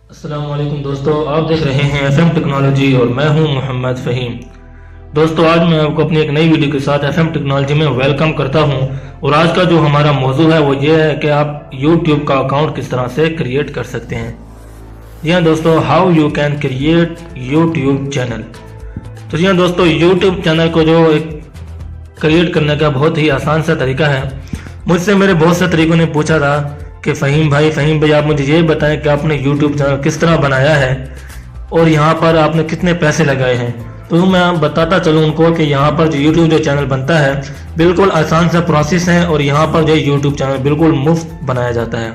अस्सलाम वालेकुम दोस्तों, आप देख रहे हैं एफएम टेक्नोलॉजी और मैं हूं मोहम्मद फ़हीम। दोस्तों, आज मैं आपको अपनी एक नई वीडियो के साथ एफएम टेक्नोलॉजी में वेलकम करता हूं और आज का जो हमारा मौजू है वो ये है कि आप यूट्यूब का अकाउंट किस तरह से क्रिएट कर सकते हैं। जी हाँ दोस्तों, how you can create YouTube channel. तो जी हाँ दोस्तों, यूट्यूब चैनल को जो एक क्रिएट करने का बहुत ही आसान सा तरीका है। मुझसे मेरे बहुत से तरीकों ने पूछा था कि फ़हीम भाई आप मुझे ये बताएं कि आपने यूट्यूब चैनल किस तरह बनाया है और यहाँ पर आपने कितने पैसे लगाए हैं। तो मैं बताता चलूँ उनको कि यहाँ पर जो यूट्यूब जो चैनल बनता है बिल्कुल आसान सा प्रोसेस है और यहाँ पर जो यूट्यूब चैनल बिल्कुल मुफ्त बनाया जाता है।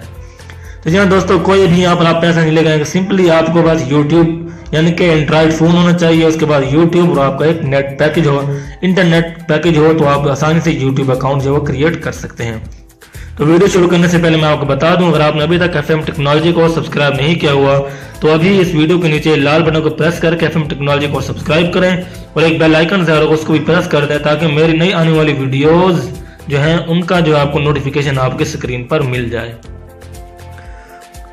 तो जी हाँ दोस्तों, कोई भी यहाँ पर आप पैसा नहीं लगाएंगे। सिंपली आपको बस यूट्यूब यानी कि एंड्रॉइड फ़ोन होना चाहिए, उसके बाद यूट्यूब और आपका एक नेट पैकेज हो, इंटरनेट पैकेज हो, तो आप आसानी से यूट्यूब अकाउंट जो है क्रिएट कर सकते हैं। तो वीडियो शुरू करने से पहले मैं आपको बता दूं, अगर आपने अभी तक एफएम टेक्नोलॉजी को सब्सक्राइब नहीं किया हुआ तो अभी इस वीडियो के नीचे लाल बटन को प्रेस करके एफएम टेक्नोलॉजी को सब्सक्राइब करें और एक बेल आइकन है उसको भी प्रेस कर दें ताकि मेरी नई आने वाली वीडियोस जो हैं उनका जो आपको नोटिफिकेशन आपके स्क्रीन पर मिल जाए।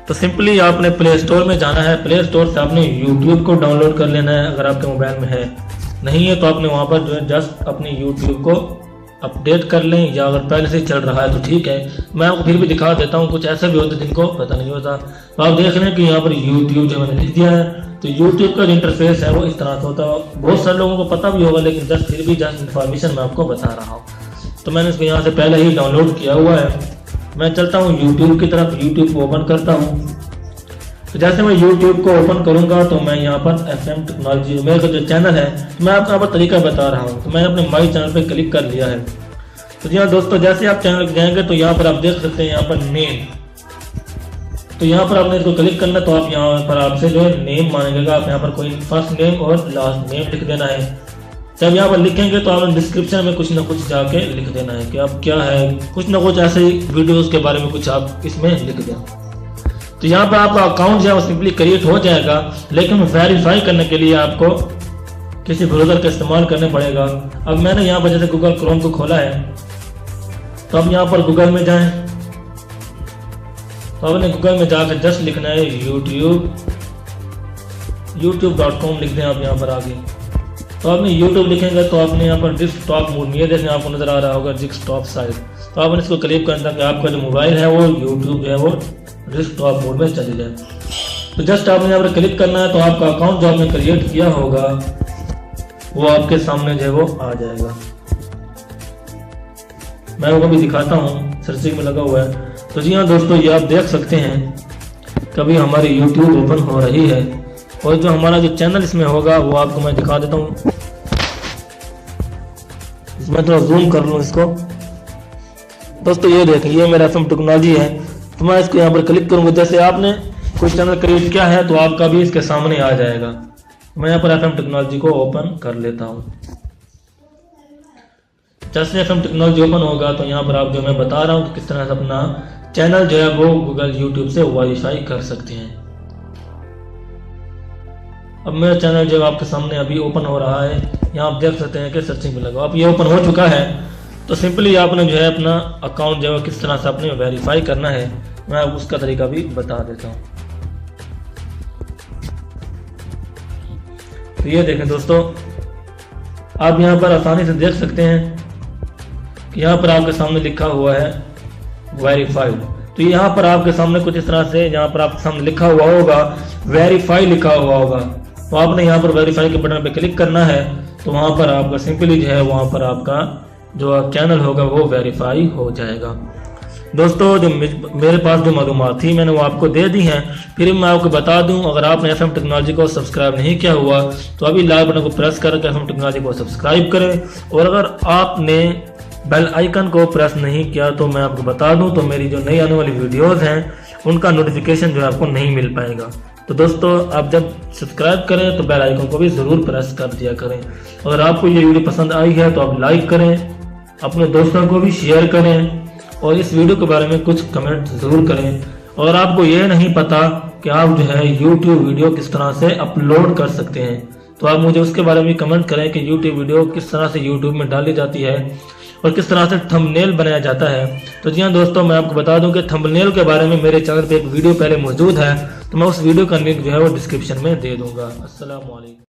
तो सिंपली आपने प्ले स्टोर में जाना है। प्ले स्टोर से आपने यूट्यूब को डाउनलोड कर लेना है अगर आपके मोबाइल में है। नहीं है तो आपने वहाँ पर जो है जस्ट अपने यूट्यूब को अपडेट कर लें, या अगर पहले से चल रहा है तो ठीक है। मैं आपको फिर भी दिखा देता हूँ, कुछ ऐसा भी होता है जिनको पता नहीं होता। तो आप देख रहे हैं कि यहाँ पर यूट्यूब जो मैंने लिख दिया है। तो यूट्यूब का जो इंटरफेस है वो इस तरह से होता है। बहुत सारे लोगों को पता भी होगा, लेकिन फिर भी जस्ट इन्फॉर्मेशन मैं आपको बता रहा हूँ। तो मैंने इसको यहाँ से पहले ही डाउनलोड किया हुआ है। मैं चलता हूँ यूट्यूब की तरफ, यूट्यूब को ओपन करता हूँ। तो जैसे मैं YouTube को ओपन करूंगा तो मैं यहाँ पर एफएम टेक्नोलॉजी मेरा जो चैनल है तो मैं आपको यहाँ पर तरीका बता रहा हूँ। तो मैंने अपने माई चैनल पे क्लिक कर लिया है। तो जी हाँ दोस्तों, जैसे आप चैनल पे जाएंगे तो यहाँ पर आप देख सकते हैं यहाँ पर नेम। तो यहाँ पर आपने इसको क्लिक करना, तो आप यहाँ पर आपसे जो है नेम मांगेगा। आप यहाँ पर कोई फर्स्ट नेम और लास्ट नेम लिख देना है। जब यहाँ पर लिखेंगे तो आपने डिस्क्रिप्शन में कुछ ना कुछ जाके लिख देना है कि आप क्या है, कुछ ना कुछ ऐसे वीडियोज़ के बारे में कुछ आप इसमें लिख दें। तो यहाँ पर आपका अकाउंट जो है वो सिंपली क्रिएट हो जाएगा, लेकिन वेरीफाई करने के लिए आपको किसी ब्राउज़र का इस्तेमाल करने पड़ेगा। अब मैंने यहाँ पर जैसे गूगल क्रोम को खोला है, तो अब यहाँ पर गूगल में जाएं। तो आपने गूगल में जाकर जस्ट लिखना है youtube.com लिख दें आप यहाँ पर आगे। तो आपने यूट्यूब लिखेंगे तो आपने यहाँ पर डेस्कटॉप मोड में, जैसे आपको नजर आ रहा होगा डेस्कटॉप साइड, तो आपने इसको क्लिक करना कि आपका जो मोबाइल है वो यूट्यूब जो है वो डेस्कटॉप मोड में चले जाए। तो जस्ट आपने यहाँ पर क्लिक करना है, तो आपका अकाउंट जो आपने क्रिएट किया होगा वो आपके सामने जो है वो आ जाएगा। मैं वो भी दिखाता हूँ, सर्चिंग में लगा हुआ है। तो जी हाँ दोस्तों, ये आप देख सकते हैं कभी हमारी यूट्यूब ओपन हो रही है और जो हमारा जो चैनल इसमें होगा वो आपको मैं दिखा देता हूँ। इसमें थोड़ा जूम कर लूँ इसको। दोस्तों ये देखें, ये मेरा एफएम टेक्नोलॉजी है। तो मैं इसको यहाँ पर क्लिक करूँगा। जैसे आपने कोई चैनल क्रिएट किया है तो आपका भी इसके सामने आ जाएगा। मैं यहाँ पर एफएम टेक्नोलॉजी को ओपन कर लेता हूँ। जैसे एफएम टेक्नोलॉजी ओपन होगा तो यहाँ पर आप जो मैं बता रहा हूँ कि किस तरह से अपना चैनल जो है वो गूगल यूट्यूब से वेरीफाई कर सकते हैं। अब मेरा चैनल जो आपके सामने अभी ओपन हो रहा है, यहाँ आप देख सकते हैं कि सर्चिंग में लगा। अब ये ओपन हो चुका है। तो सिंपली आपने जो है अपना अकाउंट जो है किस तरह से आपने वेरीफाई करना है, मैं उसका तरीका भी बता देता हूँ। तो ये देखें दोस्तों, आप यहाँ पर आसानी से देख सकते हैं कि यहाँ पर आपके सामने लिखा हुआ है वेरीफाइड। तो यहाँ पर आपके सामने कुछ इस तरह से यहाँ पर आपके सामने लिखा हुआ होगा वेरीफाई लिखा हुआ होगा। तो आपने यहाँ पर वेरीफाई के बटन पे क्लिक करना है। तो वहाँ पर आपका सिंपली जो है वहाँ पर आपका जो चैनल होगा वो वेरीफाई हो जाएगा। दोस्तों, जो मेरे पास जो मालूमात थी मैंने वो आपको दे दी हैं। फिर मैं आपको बता दूं, अगर आपने एफएम टेक्नोलॉजी को सब्सक्राइब नहीं किया हुआ तो अभी लाल बटन को प्रेस करके एफएम टेक्नोलॉजी को सब्सक्राइब करें। और अगर आपने बेल आइकन को प्रेस नहीं किया तो मैं आपको बता दूं तो मेरी जो नई आने वाली वीडियोज़ हैं उनका नोटिफिकेशन जो है आपको नहीं मिल पाएगा। तो दोस्तों, आप जब सब्सक्राइब करें तो बेल आइकन को भी ज़रूर प्रेस कर दिया करें। अगर आपको ये वीडियो पसंद आई है तो आप लाइक करें, अपने दोस्तों को भी शेयर करें और इस वीडियो के बारे में कुछ कमेंट ज़रूर करें। अगर आपको ये नहीं पता कि आप जो है YouTube वीडियो किस तरह से अपलोड कर सकते हैं तो आप मुझे उसके बारे में कमेंट करें कि YouTube वीडियो किस तरह से YouTube में डाली जाती है और किस तरह से थंबनेल बनाया जाता है। तो जी हाँ दोस्तों, मैं आपको बता दूं कि थंबनेल के बारे में मेरे चैनल पे एक वीडियो पहले मौजूद है, तो मैं उस वीडियो का लिंक जो है वो डिस्क्रिप्शन में दे दूंगा। अस्सलाम वालेकुम।